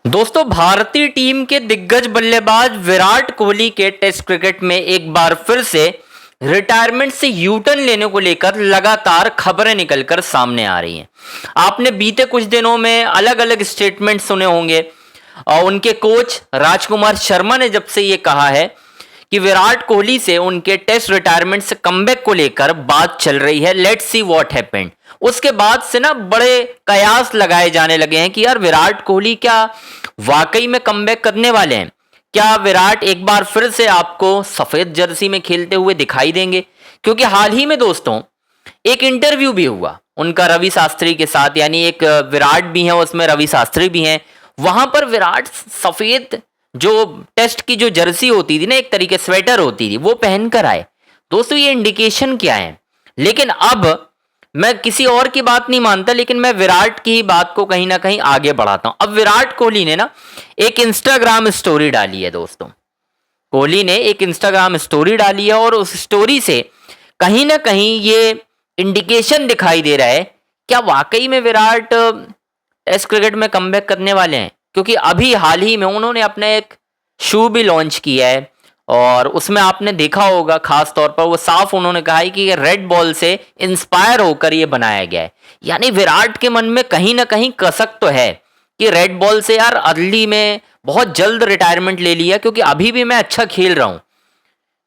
दोस्तों, भारतीय टीम के दिग्गज बल्लेबाज विराट कोहली के टेस्ट क्रिकेट में एक बार फिर से रिटायरमेंट से यू टर्न लेने को लेकर लगातार खबरें निकलकर सामने आ रही हैं। आपने बीते कुछ दिनों में अलग अलग स्टेटमेंट सुने होंगे और उनके कोच राजकुमार शर्मा ने जब से ये कहा है कि विराट कोहली से उनके टेस्ट रिटायरमेंट से कमबैक को लेकर बात चल रही है, लेट्स सी व्हाट हैपेंड। उसके बाद से ना बड़े कयास लगाए जाने लगे हैं कि यार विराट कोहली क्या वाकई में कमबैक करने वाले हैं? क्या विराट एक बार फिर से आपको सफेद जर्सी में खेलते हुए दिखाई देंगे? क्योंकि हाल ही में दोस्तों एक इंटरव्यू भी हुआ उनका रवि शास्त्री के साथ, यानी एक विराट भी है उसमें रवि शास्त्री भी हैं। वहां पर विराट सफेद जो टेस्ट की जो जर्सी होती थी ना, एक तरीके स्वेटर होती थी, वो पहनकर आए। दोस्तों ये इंडिकेशन क्या है? लेकिन अब मैं किसी और की बात नहीं मानता, लेकिन मैं विराट की ही बात को कहीं ना कहीं आगे बढ़ाता हूं। अब विराट कोहली ने ना एक इंस्टाग्राम स्टोरी डाली है दोस्तों। कोहली ने एक इंस्टाग्राम स्टोरी डाली है और उस स्टोरी से कहीं ना कहीं ये इंडिकेशन दिखाई दे रहा है, क्या वाकई में विराट टेस्ट क्रिकेट में कमबैक करने वाले हैं? क्योंकि अभी हाल ही में उन्होंने अपना एक शू भी लॉन्च किया है और उसमें आपने देखा होगा, खास तौर पर वो साफ उन्होंने कहा है कि ये रेड बॉल से इंस्पायर होकर ये बनाया गया है। यानी विराट के मन में कहीं ना कहीं कसक तो है कि रेड बॉल से यार अर्ली में बहुत जल्द रिटायरमेंट ले लिया, क्योंकि अभी भी मैं अच्छा खेल रहा हूं।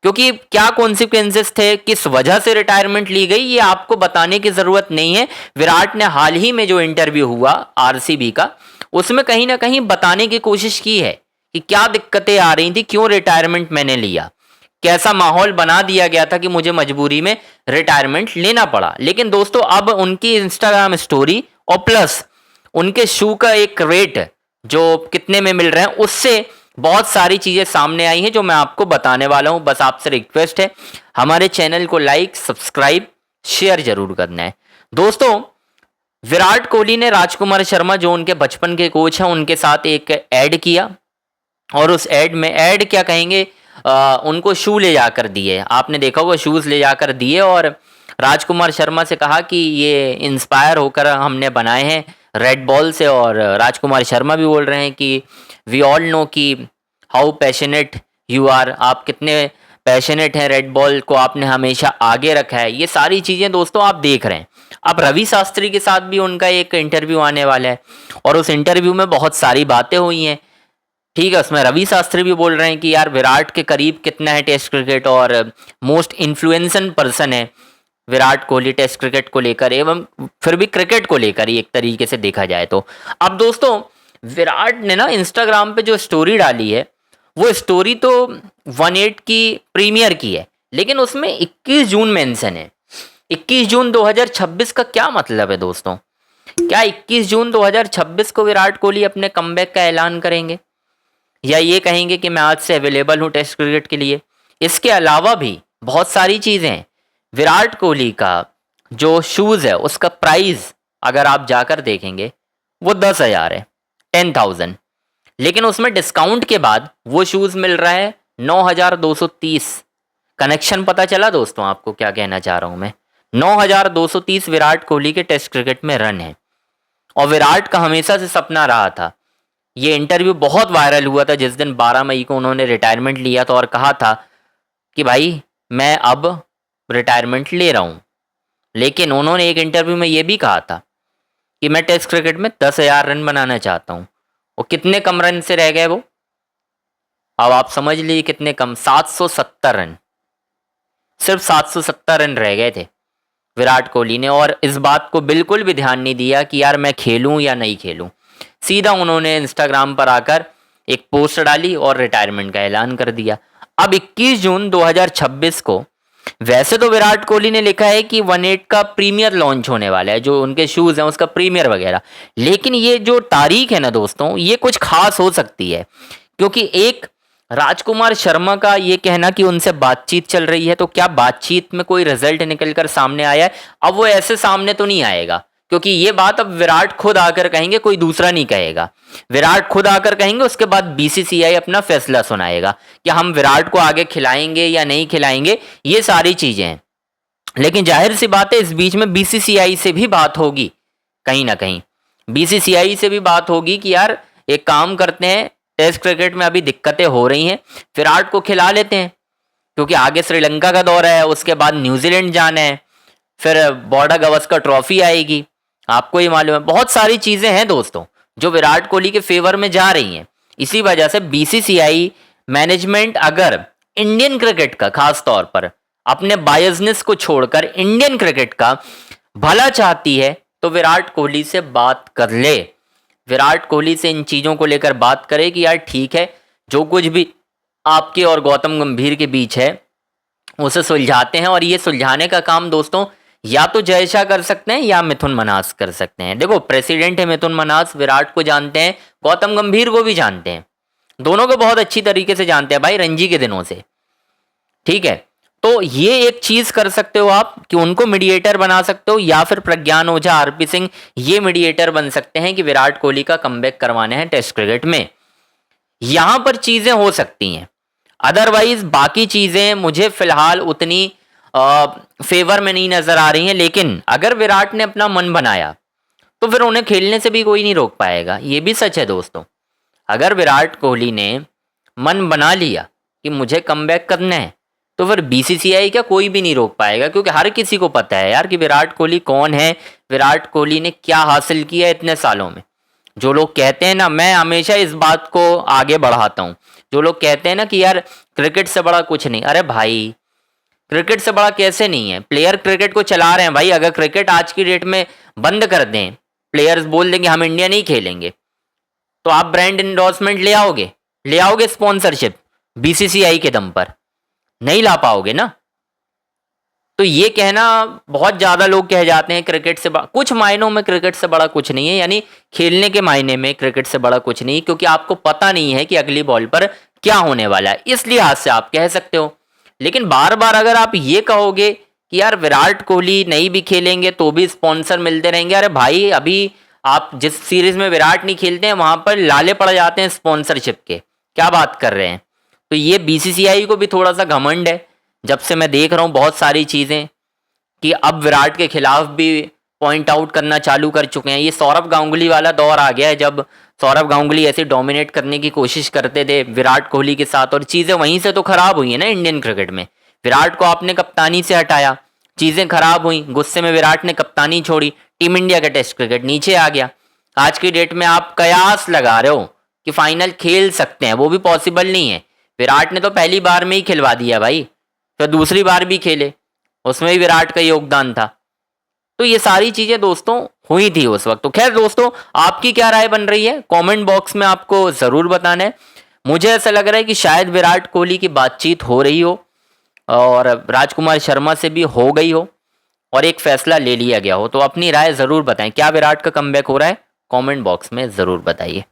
क्योंकि क्या कॉन्सिक्वेंसेस थे, किस वजह से रिटायरमेंट ली गई, ये आपको बताने की जरूरत नहीं है। विराट ने हाल ही में जो इंटरव्यू हुआ आरसीबी का, उसमें कहीं ना कहीं बताने की कोशिश की है कि क्या दिक्कतें आ रही थी, क्यों रिटायरमेंट मैंने लिया, कैसा माहौल बना दिया गया था कि मुझे मजबूरी में रिटायरमेंट लेना पड़ा। लेकिन दोस्तों अब उनकी इंस्टाग्राम स्टोरी और प्लस उनके शू का एक रेट जो कितने में मिल रहे हैं, उससे बहुत सारी चीजें सामने आई हैं जो मैं आपको बताने वाला हूं। बस आपसे रिक्वेस्ट है, हमारे चैनल को लाइक, सब्सक्राइब, शेयर जरूर करना है। दोस्तों विराट कोहली ने राजकुमार शर्मा जो उनके बचपन के कोच हैं उनके साथ एक ऐड किया और उस ऐड में, ऐड क्या कहेंगे, उनको शू ले जाकर दिए। आपने देखा होगा, शूज ले जाकर दिए और राजकुमार शर्मा से कहा कि ये इंस्पायर होकर हमने बनाए हैं रेड बॉल से। और राजकुमार शर्मा भी बोल रहे हैं कि वी ऑल नो कि हाउ पैशनेट यू आर, आप कितने पैशनेट हैं, रेड बॉल को आपने हमेशा आगे रखा है। ये सारी चीज़ें दोस्तों आप देख रहे हैं। अब रवि शास्त्री के साथ भी उनका एक इंटरव्यू आने वाला है और उस इंटरव्यू में बहुत सारी बातें हुई हैं। ठीक है, उसमें रवि शास्त्री भी बोल रहे हैं कि यार विराट के करीब कितना है टेस्ट क्रिकेट और मोस्ट इन्फ्लुएंसन पर्सन है विराट कोहली टेस्ट क्रिकेट को लेकर, एवं फिर भी क्रिकेट को लेकर ही एक तरीके से देखा जाए तो। अब दोस्तों विराट ने ना इंस्टाग्राम पे जो स्टोरी डाली है, वो स्टोरी तो 1/8 की प्रीमियर की है, लेकिन उसमें 21 जून मेंशन है। 21 जून 2026 का क्या मतलब है दोस्तों? क्या 21 जून 2026 को विराट कोहली अपने कमबैक का ऐलान करेंगे या ये कहेंगे कि मैं आज से अवेलेबल हूं टेस्ट क्रिकेट के लिए? इसके अलावा भी बहुत सारी चीज़ें हैं। विराट कोहली का जो शूज़ है उसका प्राइस अगर आप जाकर देखेंगे वो 10,000 है, 10,000। लेकिन उसमें डिस्काउंट के बाद वो शूज़ मिल रहा है 9,230। कनेक्शन पता चला दोस्तों आपको क्या कहना चाह रहा हूँ मैं? 9,230 विराट कोहली के टेस्ट क्रिकेट में रन है और विराट का हमेशा से सपना रहा था। ये इंटरव्यू बहुत वायरल हुआ था जिस दिन 12 मई को उन्होंने रिटायरमेंट लिया था और कहा था कि भाई मैं अब रिटायरमेंट ले रहा हूँ। लेकिन उन्होंने एक इंटरव्यू में ये भी कहा था कि मैं टेस्ट क्रिकेट में 10,000 रन बनाना चाहता हूँ। और कितने कम रन से रह गए वो? अब आप समझ लीजिए कितने कम, 770 रन। सिर्फ 770 रन रह गए थे विराट कोहली ने, और इस बात को बिल्कुल भी ध्यान नहीं दिया कि यार मैं खेलूं या नहीं खेलूं। सीधा उन्होंने इंस्टाग्राम पर आकर एक पोस्ट डाली और रिटायरमेंट का ऐलान कर दिया। अब 21 जून 2026 को वैसे तो विराट कोहली ने लिखा है कि 1/8 का प्रीमियर लॉन्च होने वाला है, जो उनके शूज़ हैं उसका प्रीमियर वगैरह। लेकिन ये जो तारीख है ना दोस्तों, ये कुछ खास हो सकती है, क्योंकि एक राजकुमार शर्मा का ये कहना कि उनसे बातचीत चल रही है, तो क्या बातचीत में कोई रिजल्ट निकलकर सामने आया है? अब वो ऐसे सामने तो नहीं आएगा, क्योंकि ये बात अब विराट खुद आकर कहेंगे, कोई दूसरा नहीं कहेगा। विराट खुद आकर कहेंगे, उसके बाद बीसीसीआई अपना फैसला सुनाएगा कि हम विराट को आगे खिलाएंगे या नहीं खिलाएंगे, ये सारी चीजें हैं। लेकिन जाहिर सी बात है इस बीच में बीसीसीआई से भी बात होगी, कहीं ना कहीं बीसीसीआई से भी बात होगी कि यार एक काम करते हैं, टेस्ट क्रिकेट में अभी दिक्कतें हो रही हैं, विराट को खिला लेते हैं क्योंकि आगे श्रीलंका का दौरा है, उसके बाद न्यूजीलैंड जाना है, फिर बॉर्डर गवस्कर ट्रॉफी आएगी, आपको ही मालूम है। बहुत सारी चीजें हैं दोस्तों जो विराट कोहली के फेवर में जा रही हैं। इसी वजह से बीसीसीआई मैनेजमेंट अगर इंडियन क्रिकेट का खास तौर पर अपने बायसनेस को छोड़कर इंडियन क्रिकेट का भला चाहती है तो विराट कोहली से बात कर ले, विराट कोहली से इन चीजों को लेकर बात करे कि यार ठीक है, जो कुछ भी आपके और गौतम गंभीर के बीच है उसे सुलझाते हैं। और ये सुलझाने का काम दोस्तों या तो जय शाह कर सकते हैं या मिथुन मन्हास कर सकते हैं। देखो प्रेसिडेंट है मिथुन मन्हास, विराट को जानते हैं, गौतम गंभीर को भी जानते हैं, दोनों को बहुत अच्छी तरीके से जानते हैं भाई रणजी के दिनों से, ठीक है। तो ये एक चीज कर सकते हो आप कि उनको मीडिएटर बना सकते हो, या फिर प्रज्ञान ओझा, आरपी सिंह ये मीडिएटर बन सकते हैं कि विराट कोहली का कमबैक करवाने हैं टेस्ट क्रिकेट में। यहां पर चीजें हो सकती हैं, अदरवाइज बाकी चीजें मुझे फिलहाल उतनी फेवर में नहीं नजर आ रही हैं। लेकिन अगर विराट ने अपना मन बनाया तो फिर उन्हें खेलने से भी कोई नहीं रोक पाएगा, ये भी सच है दोस्तों। अगर विराट कोहली ने मन बना लिया कि मुझे कमबैक करना है तो फिर बीसीसीआई क्या कोई भी नहीं रोक पाएगा, क्योंकि हर किसी को पता है यार कि विराट कोहली कौन है, विराट कोहली ने क्या हासिल किया है इतने सालों में। जो लोग कहते हैं ना, मैं हमेशा इस बात को आगे बढ़ाता हूँ, जो लोग कहते हैं ना कि यार क्रिकेट से बड़ा कुछ नहीं, अरे भाई क्रिकेट से बड़ा कैसे नहीं है, प्लेयर क्रिकेट को चला रहे हैं भाई। अगर क्रिकेट आज की डेट में बंद कर दें, प्लेयर्स बोल देंगे हम इंडिया नहीं खेलेंगे, तो आप ब्रांड इंडोर्समेंट ले आओगे स्पॉन्सरशिप बीसीसीआई के दम पर, नहीं ला पाओगे ना। तो ये कहना बहुत ज्यादा लोग कह जाते हैं क्रिकेट से बड़ा, कुछ मायनों में क्रिकेट से बड़ा कुछ नहीं है, यानी खेलने के मायने में क्रिकेट से बड़ा कुछ नहीं, क्योंकि आपको पता नहीं है कि अगली बॉल पर क्या होने वाला है, इस लिहाज से आप कह सकते हो। लेकिन बार बार अगर आप ये कहोगे कि यार विराट कोहली नहीं भी खेलेंगे तो भी स्पॉन्सर मिलते रहेंगे, अरे भाई अभी आप जिस सीरीज में विराट नहीं खेलते हैं वहां पर लाले पड़ जाते हैं स्पॉन्सरशिप के, क्या बात कर रहे हैं। तो ये बीसीसीआई को भी थोड़ा सा घमंड है, जब से मैं देख रहा हूँ बहुत सारी चीज़ें कि अब विराट के खिलाफ भी पॉइंट आउट करना चालू कर चुके हैं। ये सौरव गांगुली वाला दौर आ गया है, जब सौरव गांगुली ऐसे डोमिनेट करने की कोशिश करते थे विराट कोहली के साथ, और चीज़ें वहीं से तो खराब हुई है ना इंडियन क्रिकेट में। विराट को आपने कप्तानी से हटाया, चीज़ें खराब हुई, गुस्से में विराट ने कप्तानी छोड़ी, टीम इंडिया का टेस्ट क्रिकेट नीचे आ गया। आज की डेट में आप कयास लगा रहे हो कि फाइनल खेल सकते हैं, वो भी पॉसिबल नहीं है। विराट ने तो पहली बार में ही खिलवा दिया भाई, फिर दूसरी बार भी खेले, उसमें भी विराट का योगदान था। तो ये सारी चीजें दोस्तों हुई थी उस वक्त। तो खैर दोस्तों, आपकी क्या राय बन रही है कमेंट बॉक्स में आपको जरूर बताना है। मुझे ऐसा लग रहा है कि शायद विराट कोहली की बातचीत हो रही हो और राजकुमार शर्मा से भी हो गई हो और एक फैसला ले लिया गया हो। तो अपनी राय जरूर बताएं, क्या विराट का कमबैक हो रहा है, कमेंट बॉक्स में जरूर बताइए।